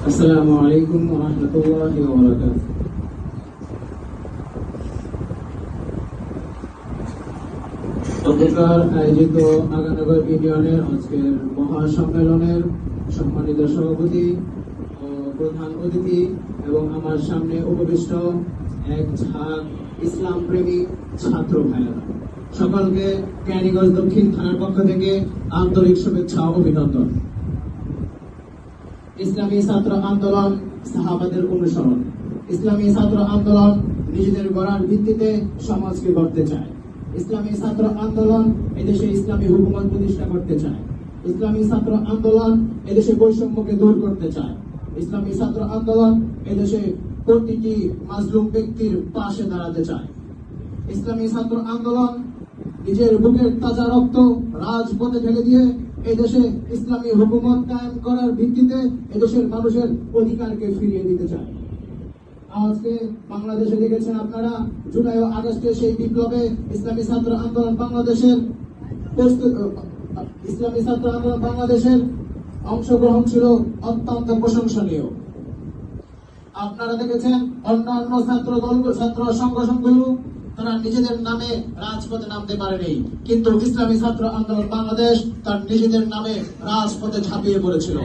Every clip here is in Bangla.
আসসালামু আলাইকুম ওয়া রাহমাতুল্লাহি ওয়া বারাকাতুহু। অন্ধকার আয়োজিত আগানগর ইউনিয়নের আজকের মহাসম্মেলনের সম্মানিত সভাপতি ও প্রধান অতিথি এবং আমার সামনে উপবিষ্ট এক ঝাঁক ইসলাম প্রেমী ছাত্র ভাইয়েরা, সকলকে ক্যানিগঞ্জ দক্ষিণ থানার পক্ষ থেকে আন্তরিক শুভেচ্ছা ও অভিনন্দন। ইসলামী ছাত্র আন্দোলন সাহাবাদের অনুসরণ। ইসলামী ছাত্র আন্দোলন নিজেদের গড়ার ভিত্তিতে সমাজকে গড়তে চায়। ইসলামী ছাত্র আন্দোলন এদেশে ইসলামী হুকুমত প্রতিষ্ঠা করতে চায়। ইসলামী ছাত্র আন্দোলন এদেশে বৈষম্যকে দূর করতে চায়। ইসলামী ছাত্র আন্দোলন এদেশে প্রতিটি মাজলুম ব্যক্তির পাশে দাঁড়াতে চায়। ইসলামী ছাত্র আন্দোলন নিজের বুকের তাজা রক্ত রাজপথে ঢেলে দিয়ে এদেশে ইসলামী হুকুমত কায়েম করার ভিত্তিতে এদেশের মানুষের অধিকারকে ফিরিয়ে দিতে চায়। আজকে বাংলাদেশে দেখেছেন আপনারা, জুলাই ও আগস্টে সেই বিপ্লবে ইসলামী ছাত্র আন্দোলন বাংলাদেশের অংশগ্রহণ ছিল অত্যন্ত প্রশংসনীয়। আপনারা দেখেছেন অন্যান্য ছাত্র সংগঠনগুলো তারা নিজেদের নামে রাজপথে নামতে পারেনি, কিন্তু ইসলামী ছাত্র আন্দোলন বাংলাদেশ তার নিজেদের নামে রাজপথে ঝাঁপিয়ে পড়েছিল।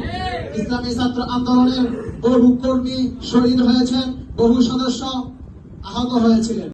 ইসলামী ছাত্র আন্দোলনের বহু কর্মী শহীদ হয়েছেন, বহু সদস্য আহত হয়েছিলেন।